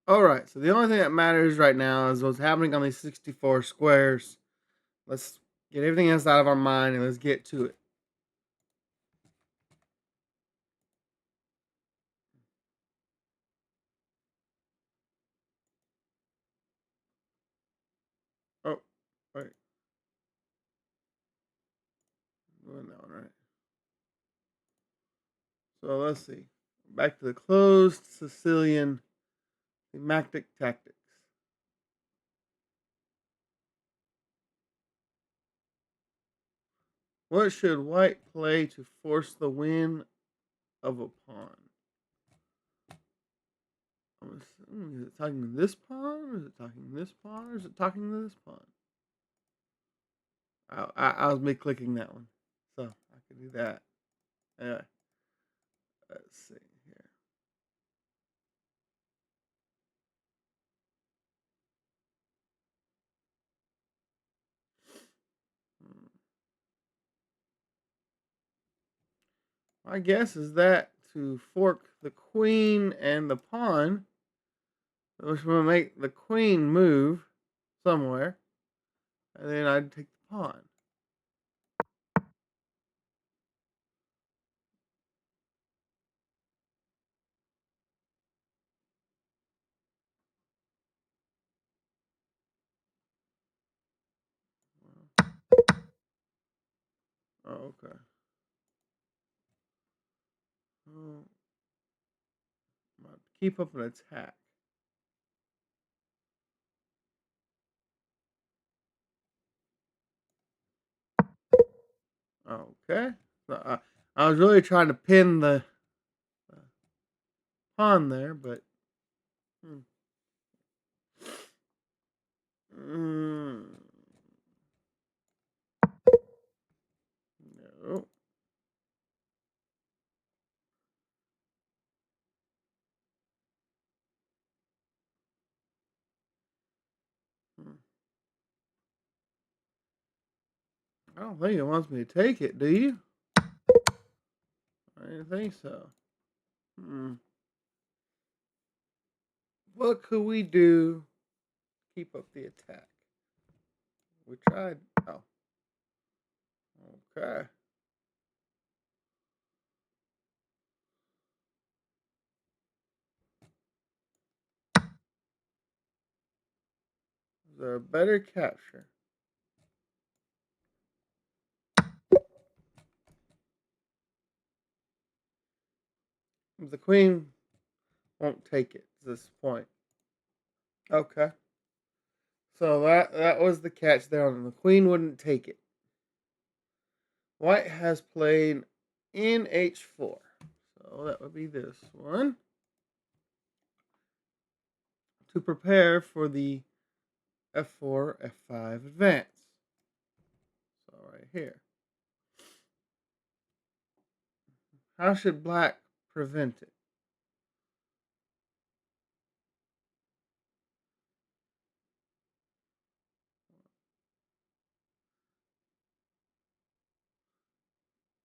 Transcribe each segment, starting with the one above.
All right. So the only thing that matters right now is what's happening on these 64 squares. Let's get everything else out of our mind and let's get to it. Oh, wait. Doing that one right. So let's see. Back to the closed Sicilian thematic tactics. What should white play to force the win of a pawn? I'm assuming, is it talking to this pawn, or is it talking to this pawn, or is it talking to this pawn? I was mid clicking that one, so I could do that. Anyway, let's see here. My guess is that to fork the queen and the pawn, which will make the queen move somewhere, and then I'd take the pawn. Oh, okay. Oh, keep up an attack. Okay. So I was really trying to pin the pawn there, but. Hmm. Mm, no. Hmm. I don't think it wants me to take it, do you? I didn't think so. Hmm. What could we do to keep up the attack? We tried. Oh, okay. Is there a better capture? The queen won't take it at this point. Okay. So that was the catch there. The queen wouldn't take it. White has played in h4. So that would be this one. To prepare for the f4, f5 advance. So right here. How should black prevent it?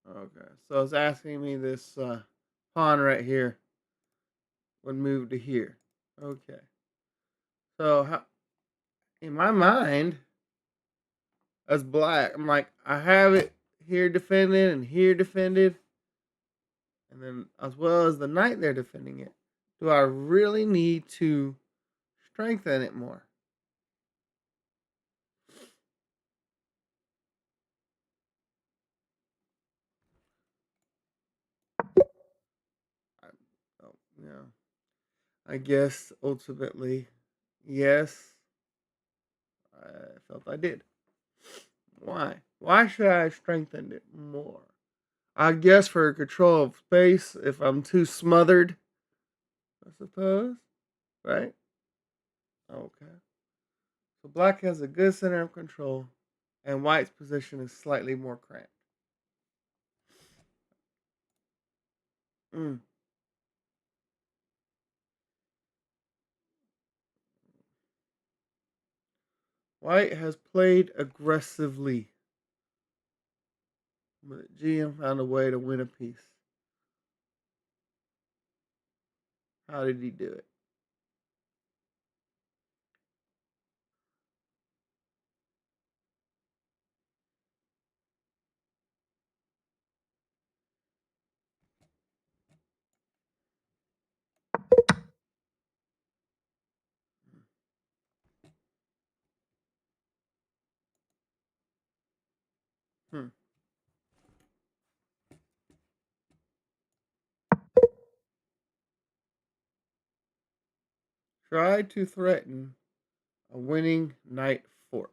Okay, so it's asking me this pawn right here would move to here. Okay. So how, in my mind, as black, I'm like, I have it here defended and here defended, and then as well as the knight there defending it. Do I really need to strengthen it more? I, oh, yeah. I guess ultimately, yes, I felt I did. Why? Why should I have strengthened it more? I guess for control of space if I'm too smothered, I suppose. Right? Okay. So black has a good center of control, and white's position is slightly more cramped. Mm. White has played aggressively, but GM found a way to win a piece. How did he do it? Hmm. Try to threaten a winning knight fork.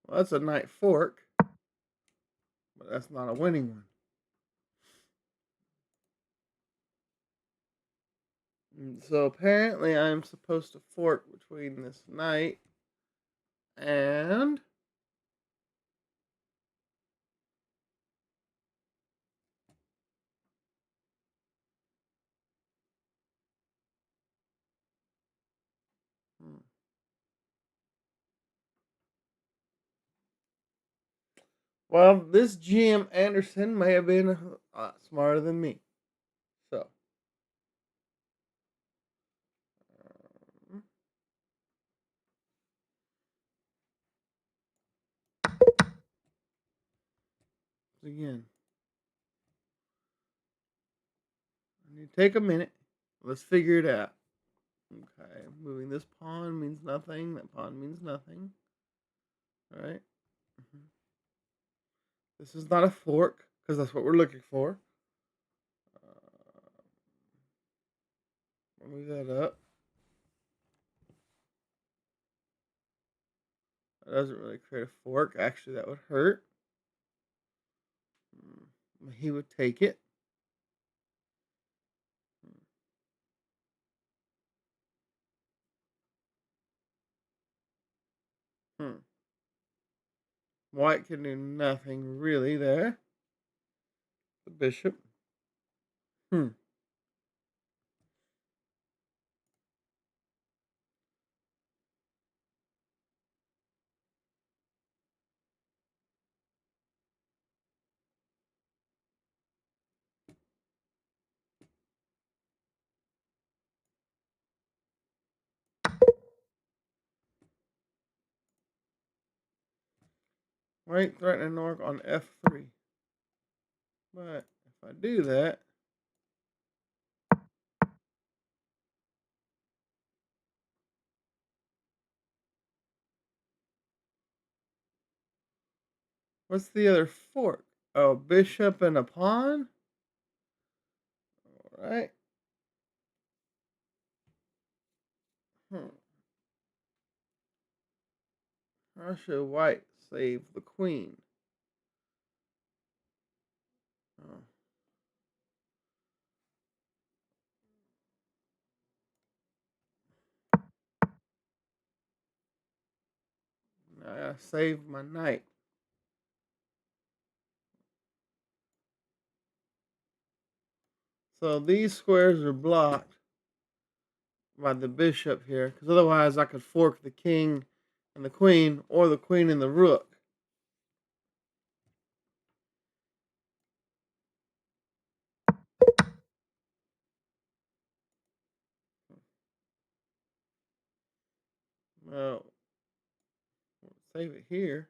Well, that's a knight fork, but that's not a winning one. So apparently I'm supposed to fork between this knight and hmm. Well, this GM Anderson may have been a lot smarter than me. So um, again, I need to take a minute. Let's figure it out. Okay, moving this pawn means nothing. That pawn means nothing. All right. Mhm. This is not a fork because that's what we're looking for. Move that up. That doesn't really create a fork. Actually, that would hurt. He would take it. Hmm. White can do nothing really there. The bishop. Hmm. White threatening Nork on f3. But if I do that, what's the other fork? Oh, bishop and a pawn? All right. Hmm. How should white save the queen? Oh, I gotta save my knight. So these squares are blocked by the bishop here, because otherwise I could fork the king and the queen, or the queen and the rook. Well, we'll save it here.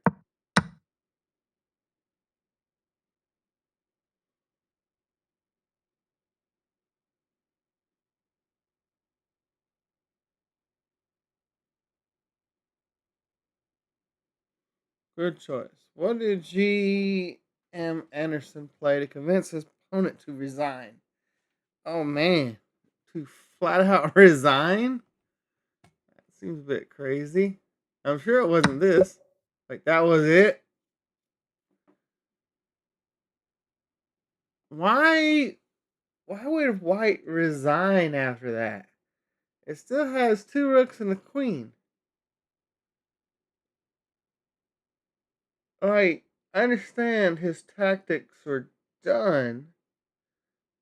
Good choice. What did G.M. Anderson play to convince his opponent to resign? Oh man, to flat out resign? That seems a bit crazy. I'm sure it wasn't this. Like that was it. Why? Why would White resign after that? It still has two rooks and a queen. Like I understand his tactics were done,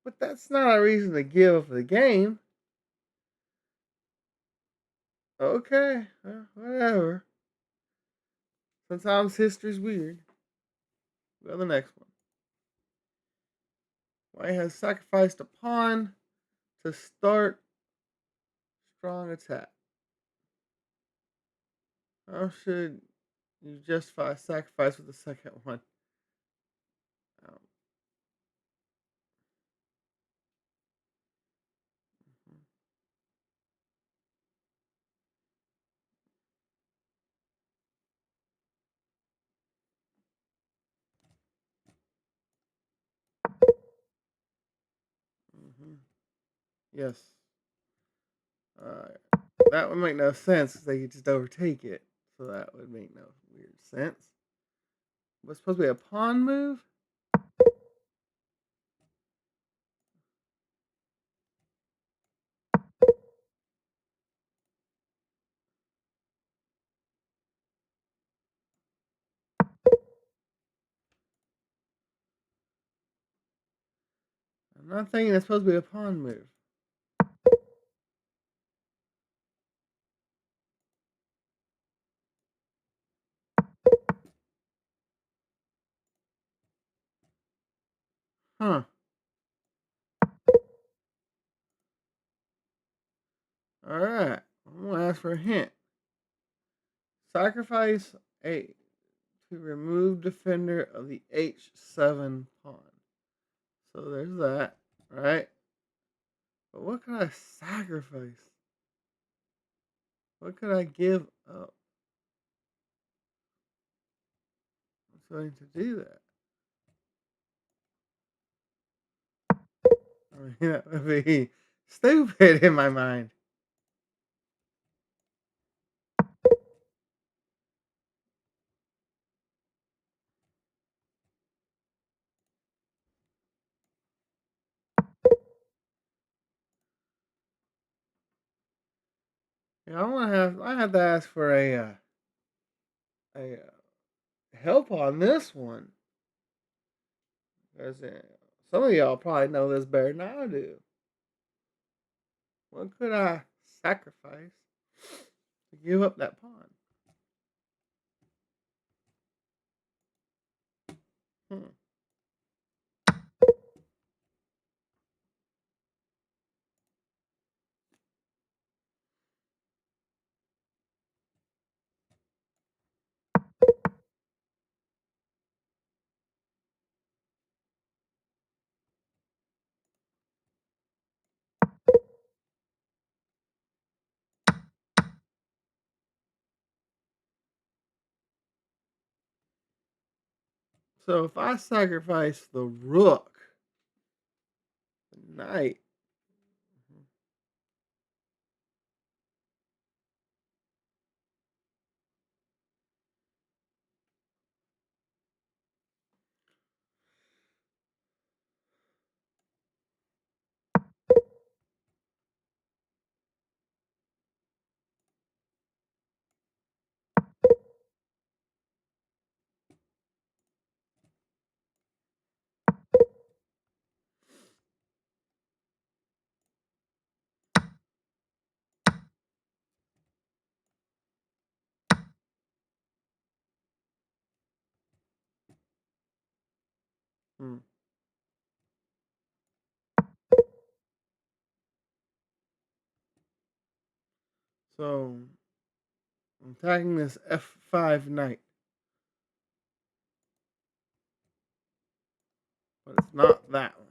but that's not a reason to give up the game. Okay, whatever. Sometimes history's weird. Go to the next one. White has sacrificed a pawn to start strong attack. How should you justify sacrifice with the second one? Um, mhm. Yes. That would make no sense because they could just overtake it. So that would make no weird sense. What's supposed to be a pawn move? I'm not thinking that's supposed to be a pawn move. Huh. Alright. I'm going to ask for a hint. Sacrifice a to remove defender of the H7 pawn. So there's that, right? But what could I sacrifice? What could I give up? I'm going to do that. I mean, that would be stupid in my mind. Yeah, I have to ask for a help on this one. Because some of y'all probably know this better than I do. What could I sacrifice to give up that pawn? Hmm. So if I sacrifice the rook, the knight, hmm. So I'm attacking this F5 knight, but it's not that one.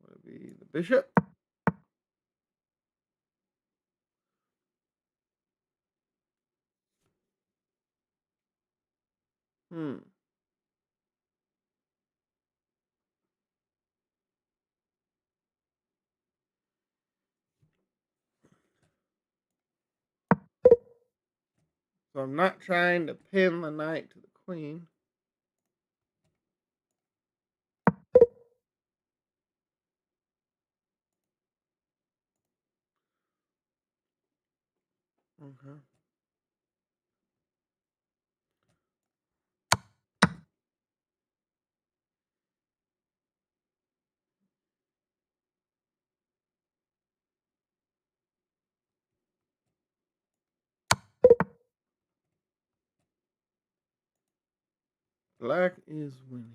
Would it be the bishop? Hmm. So I'm not trying to pin the knight to the queen. Okay. Black is winning.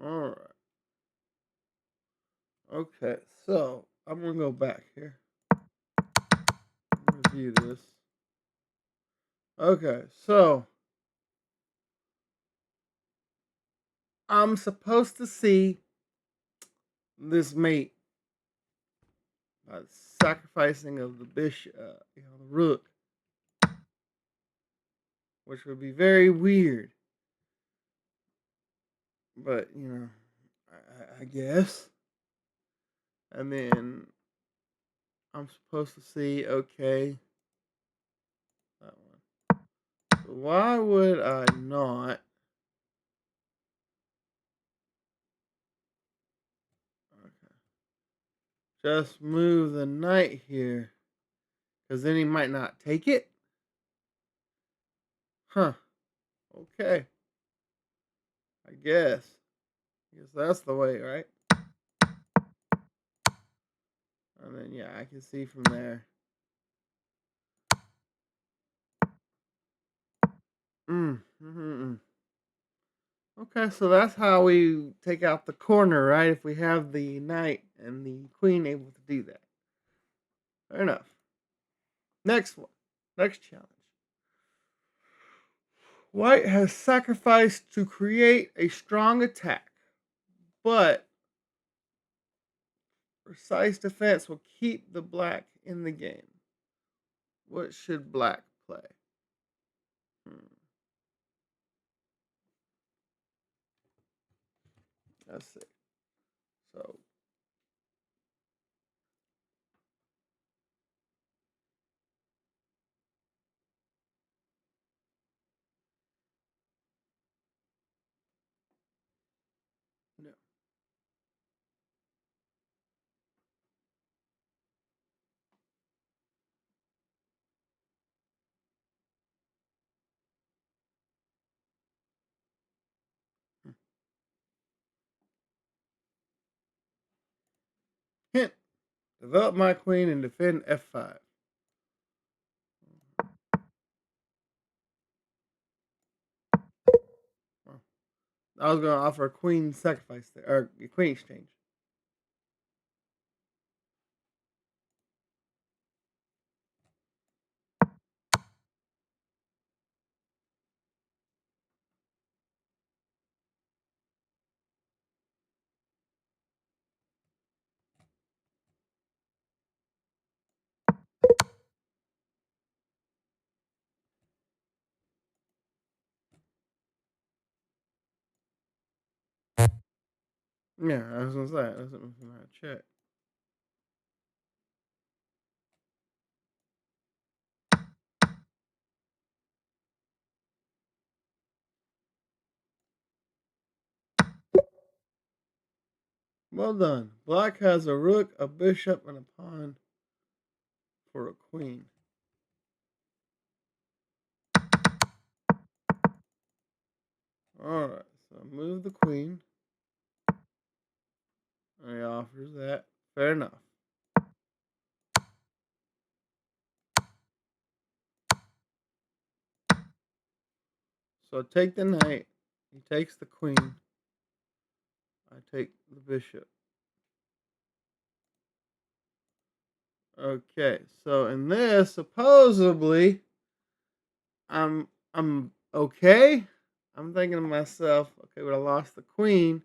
All right. Okay, so I'm gonna go back here. Review this. Okay, so I'm supposed to see this mate by the sacrificing of the bishop, the rook, which would be very weird. But I guess. And then I'm supposed to see, okay, that one. So why would I not? Okay, just move the knight here, because then he might not take it. Huh? Okay, I guess. I guess that's the way, right? And then yeah, I can see from there. Mm. Okay, so that's how we take out the corner, right? If we have the knight and the queen able to do that. Fair enough. Next one. Next challenge. White has sacrificed to create a strong attack, but precise defense will keep the black in the game. What should black play? Hmm. Let's see. So, no. Hint. Develop my queen and defend f5. Well, I was going to offer a queen sacrifice there, or a queen exchange. Yeah, I was going to say, that's something from that check. Well done. Black has a rook, a bishop, and a pawn for a queen. Alright, so move the queen. And he offers that. Fair enough. So I take the knight. He takes the queen. I take the bishop. Okay, so in this, supposedly, I'm okay. I'm thinking to myself, okay, but I lost the queen.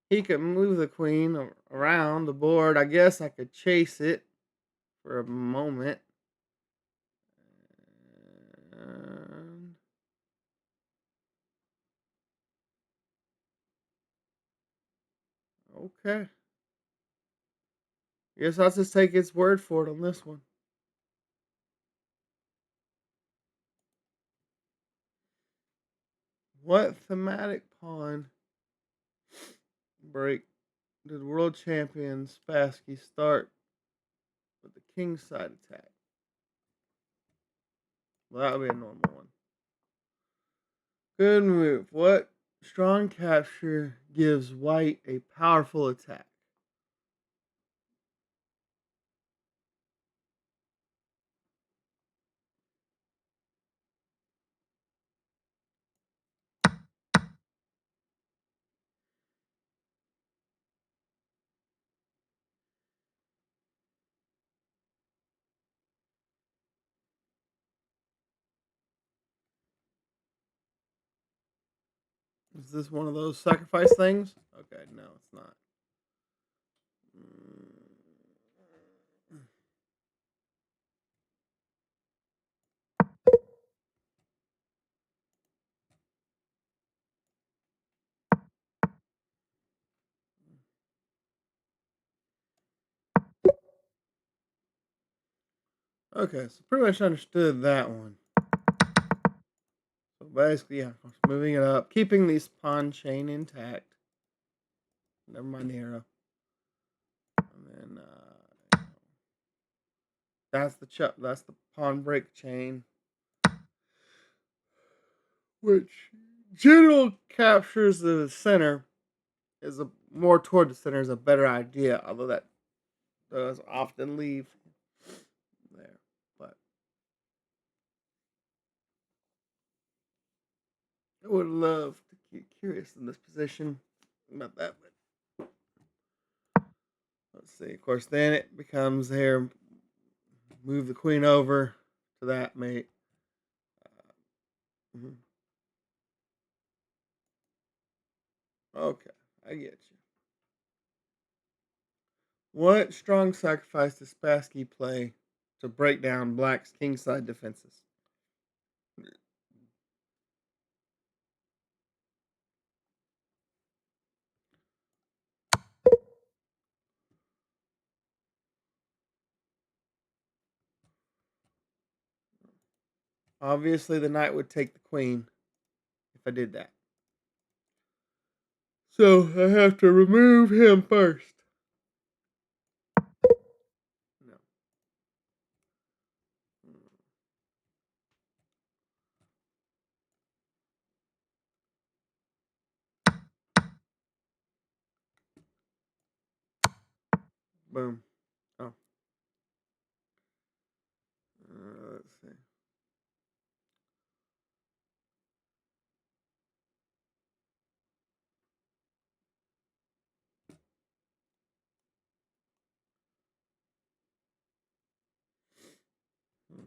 He could move the queen around the board. I guess I could chase it for a moment. And okay. Guess I'll just take its word for it on this one. What thematic pawn break did world champion Spassky start with the king side attack? Well, that would be a normal one. Good move. What strong capture gives white a powerful attack? Is this one of those sacrifice things? Okay, no, it's not. Okay, so pretty much understood that one. So basically, yeah, moving it up, keeping this pawn chain intact. Never mind the arrow. And then that's the pawn break chain, which general captures the center is a more toward the center is a better idea, although that does often leave there. But I would love to get curious in this position about that. But let's see. Of course, then it becomes here. Move the queen over to that mate. Mhm. Okay, I get you. What strong sacrifice does Spassky play to break down Black's kingside defenses? Obviously, the knight would take the queen if I did that. So I have to remove him first. No. Boom. Oh. Let's see. Hmm.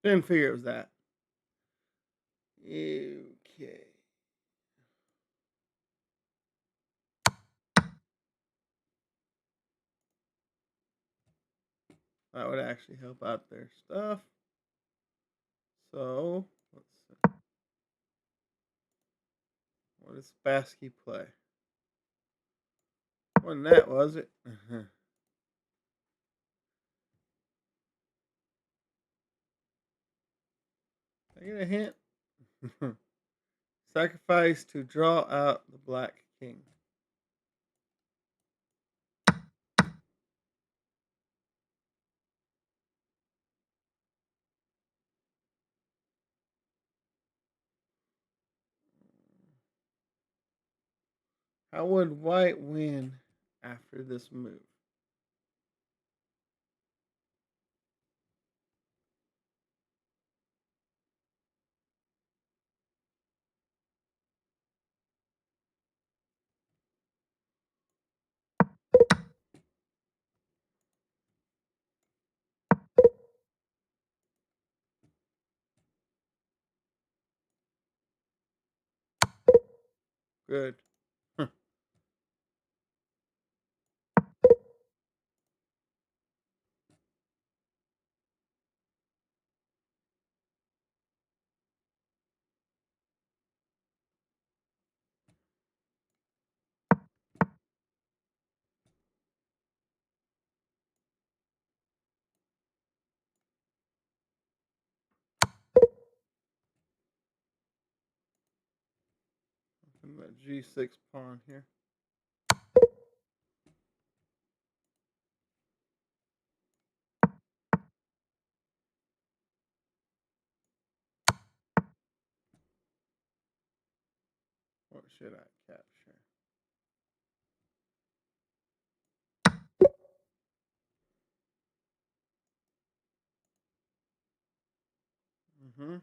Didn't figure it was that. Okay. That would actually help out their stuff. So, let's see. What does Spassky play? Wasn't that, was it? I get a hint? Sacrifice to draw out the Black King. How would White win after this move? Good. That G6 pawn here. What should I capture? Mm-hmm.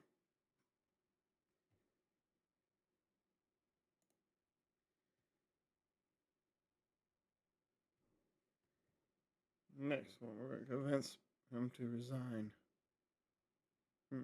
Next one, we're going to convince him to resign. Hmm.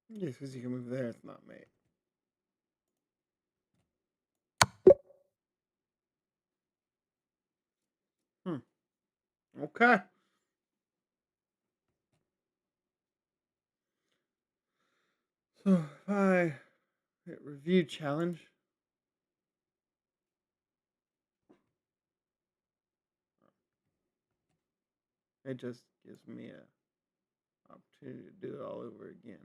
Yes, because you can move there. It's not mate. Hmm. Okay. So if I hit review challenge, it just gives me a opportunity to do it all over again.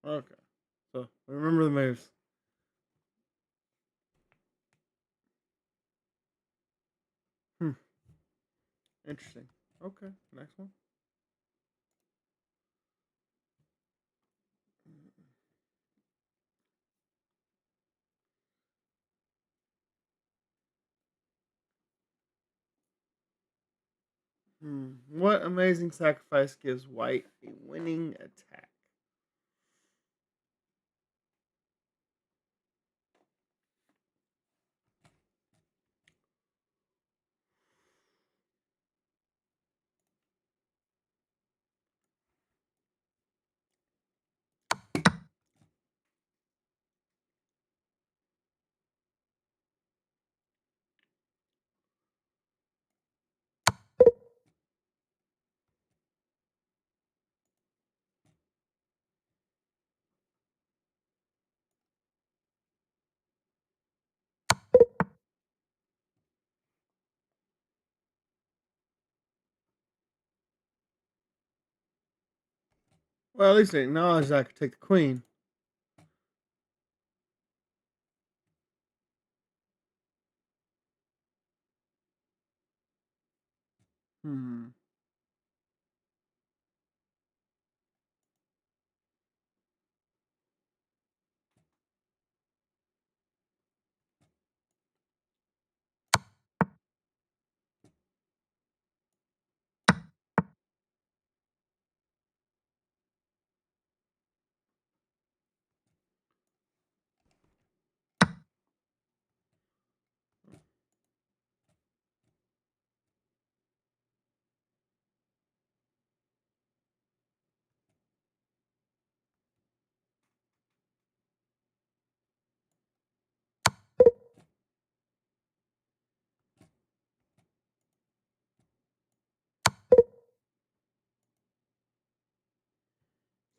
Okay. So remember the moves. Hmm. Interesting. Okay. Next one. What amazing sacrifice gives white a winning attack? Well, at least they acknowledge that I could take the queen. Hmm.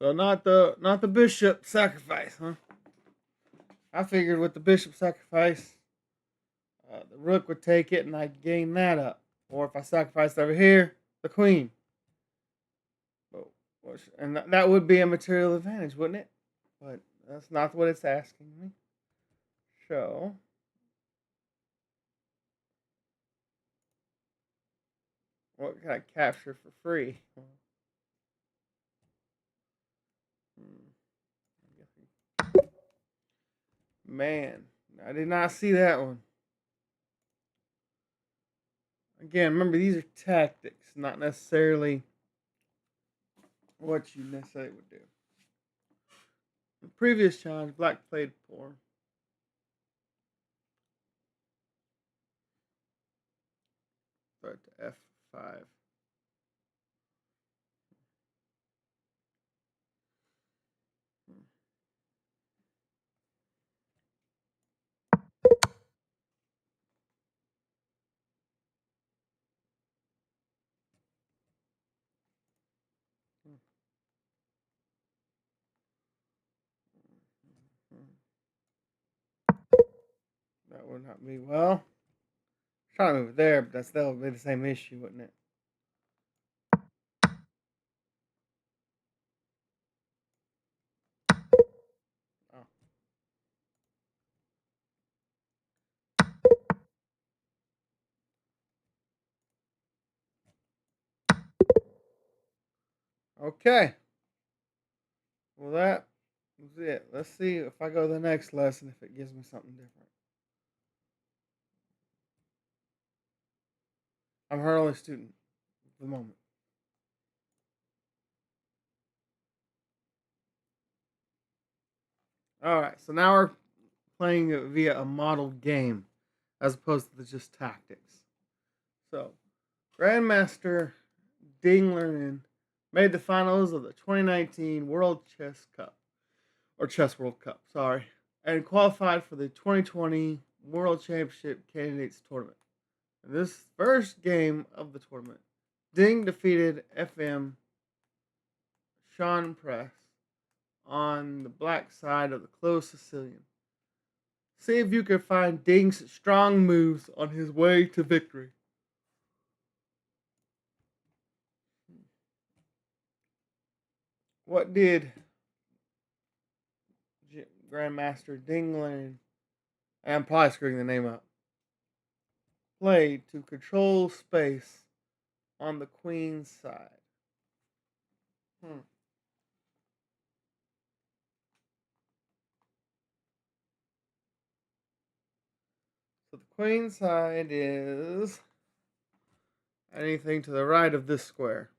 So not the bishop sacrifice, huh? I figured with the bishop sacrifice, the rook would take it and I'd gain that up. Or if I sacrificed over here, the queen. But, and that would be a material advantage, wouldn't it? But that's not what it's asking me. So, what can I capture for free? Man, I did not see that one. Again, remember these are tactics, not necessarily what you necessarily would do. The previous challenge, Black played poor. Start to F5. That would not be well. Trying to move there, but that still would be the same issue, wouldn't it? Oh. Okay. Well, that was it. Let's see if I go to the next lesson if it gives me something different. I'm her only student at the moment. All right. So now we're playing it via a model game as opposed to just tactics. So, Grandmaster Ding Liren made the finals of the 2019 World Chess Cup, or Chess World Cup, sorry, and qualified for the 2020 World Championship Candidates Tournament. In this first game of the tournament, Ding defeated FM Sean Press on the black side of the closed Sicilian. See if you can find Ding's strong moves on his way to victory. What did Grandmaster Ding Liren, and I'm probably screwing the name up, play to control space on the queen's side? Hmm. So the queen's side is anything to the right of this square.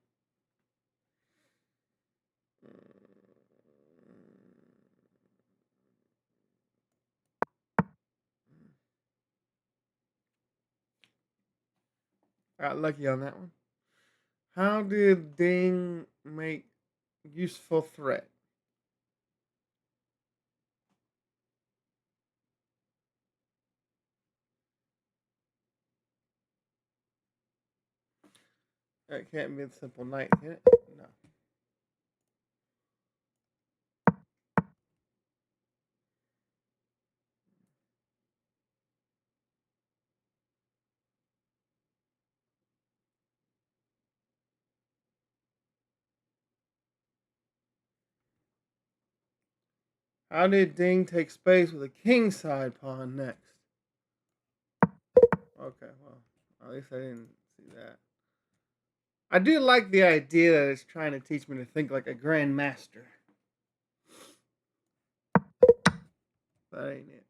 Got lucky on that one. How did Ding make useful threat? That can't be a simple knight, can it? No. How did Ding take space with a king side pawn next? Okay, well, at least I didn't see that. I do like the idea that it's trying to teach me to think like a grandmaster. That ain't it.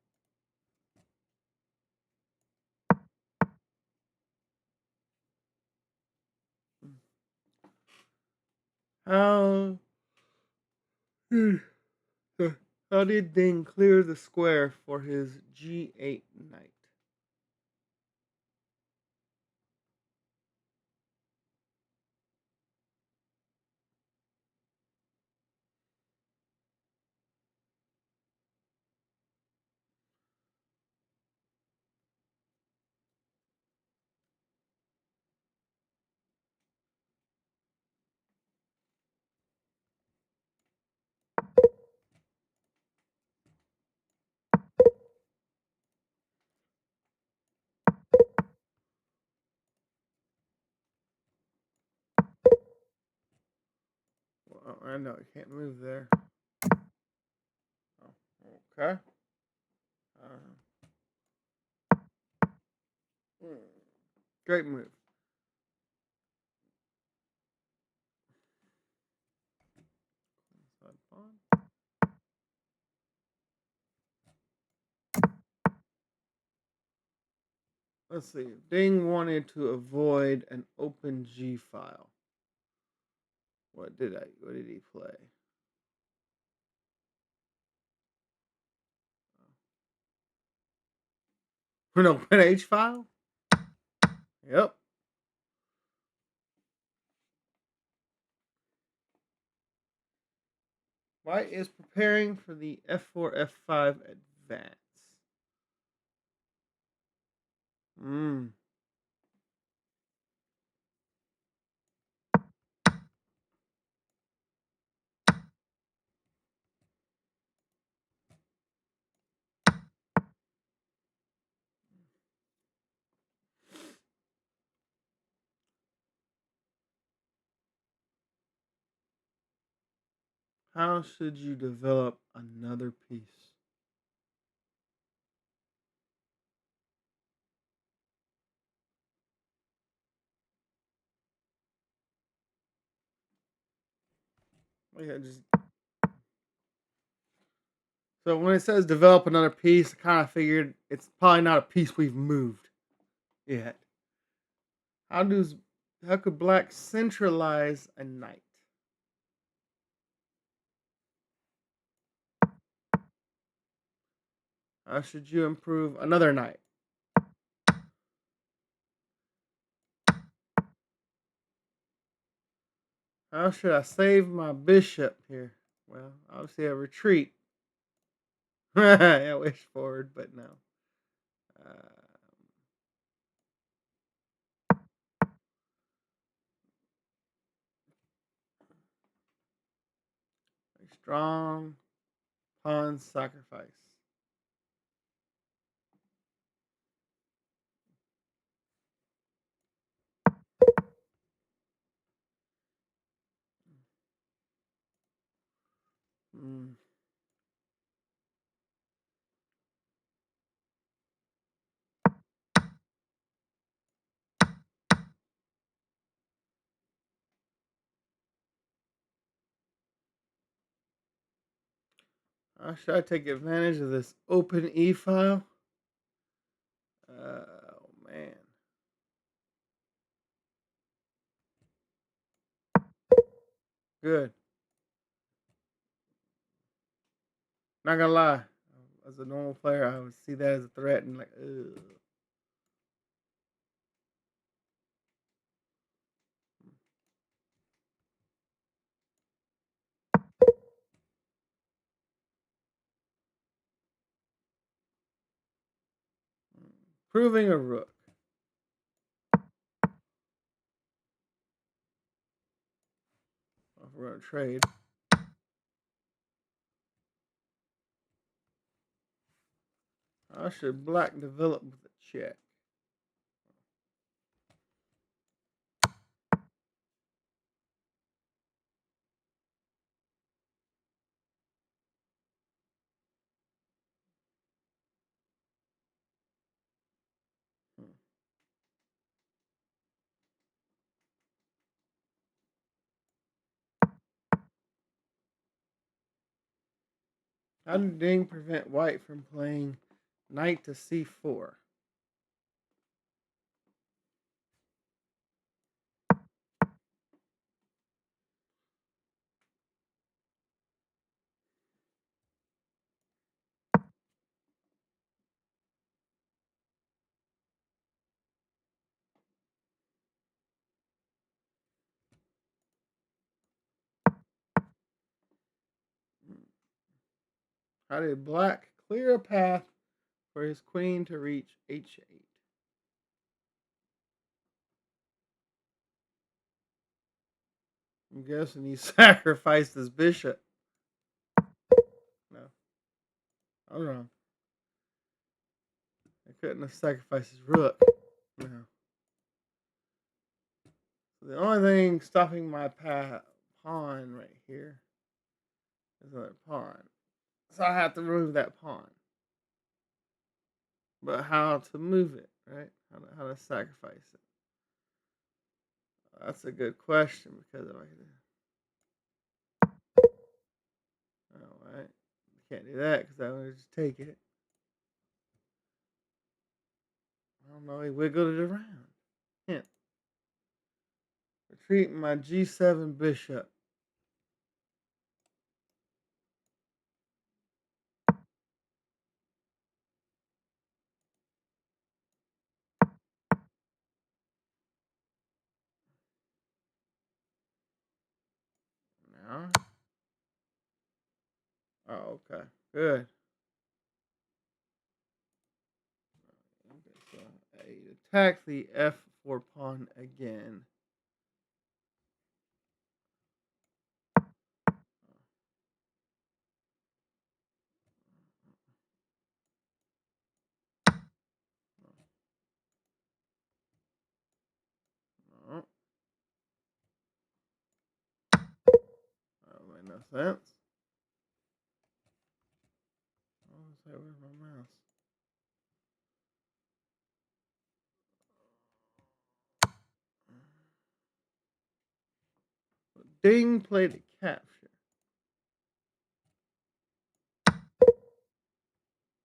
How how did Ding clear the square for his G8 knight? Oh, I know. You can't move there. Oh, okay. Uh, hmm, great move. Side pawn. Let's see. Ding wanted to avoid an open G file. What did he play? An open H file? Yep. White is preparing for the F4 F5 advance. Hmm. How should you develop another piece? Yeah, just so when it says develop another piece, I kind of figured it's probably not a piece we've moved yet. How does how could black centralize a knight? How should you improve another knight? How should I save my bishop here? Well, obviously a retreat. I wish forward, but no. A strong pawn sacrifice. Mm. How should I take advantage of this open E file? Oh man. Good. Not gonna lie. As a normal player, I would see that as a threat and like, ugh. Proving a rook. If we're gonna trade. How should black develop with a check? Hmm. How did Ding prevent white from playing knight to c4? How did black clear a path for his queen to reach h8? I'm guessing he sacrificed his bishop. No, I'm wrong. I couldn't have sacrificed his rook. No. So the only thing stopping my pawn right here. There's another pawn. So I have to remove that pawn. But how to move it, right? How to sacrifice it? That's a good question because if I could, all right, can't do that because I would just take it. I don't know. He wiggled it around. Hint. Retreat my G7 bishop. Now. Oh, okay. Good. Okay, so I attack the F4 pawn again. Oh, that made no sense. Where's my mouse? Ding played a capture.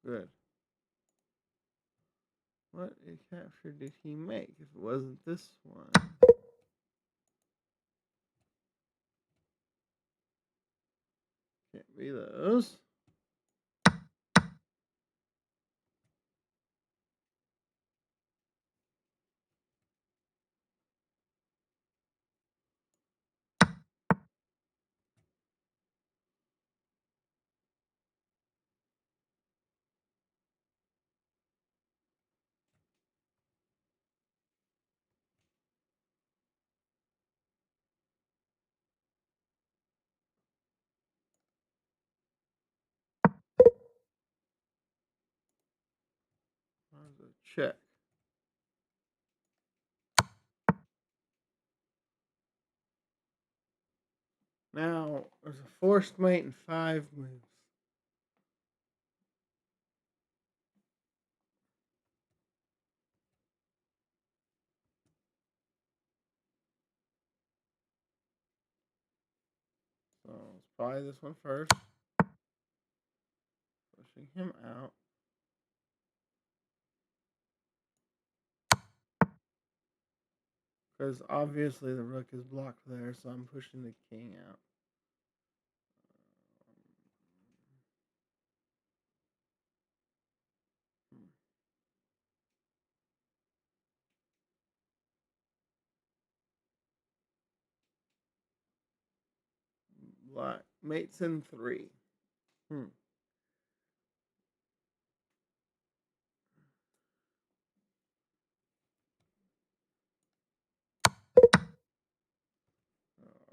Good. What a capture did he make if it wasn't this one? Can't be those. There's a check. Now, there's a forced mate and 5 moves. So, let's probably this one first. Pushing him out. Because obviously the rook is blocked there, so I'm pushing the king out. Black mates in 3.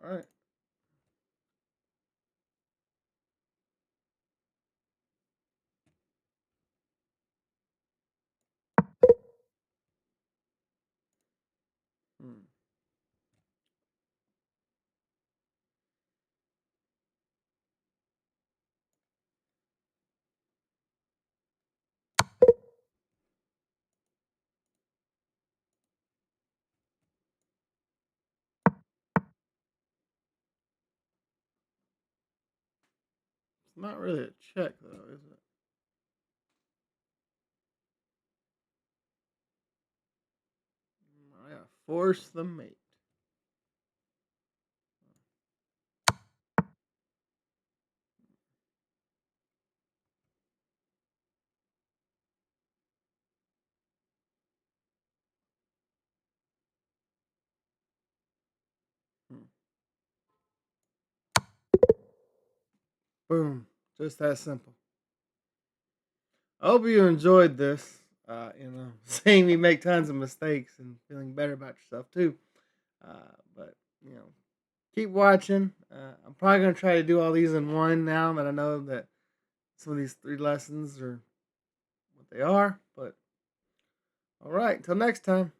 All right. It's not really a check, though, is it? I gotta force the mate. Boom. Just that simple. I hope you enjoyed this. Seeing me make tons of mistakes and feeling better about yourself too. But you know, keep watching. I'm probably gonna try to do all these in one now that I know that some of these 3 lessons are what they are. But all right, until next time.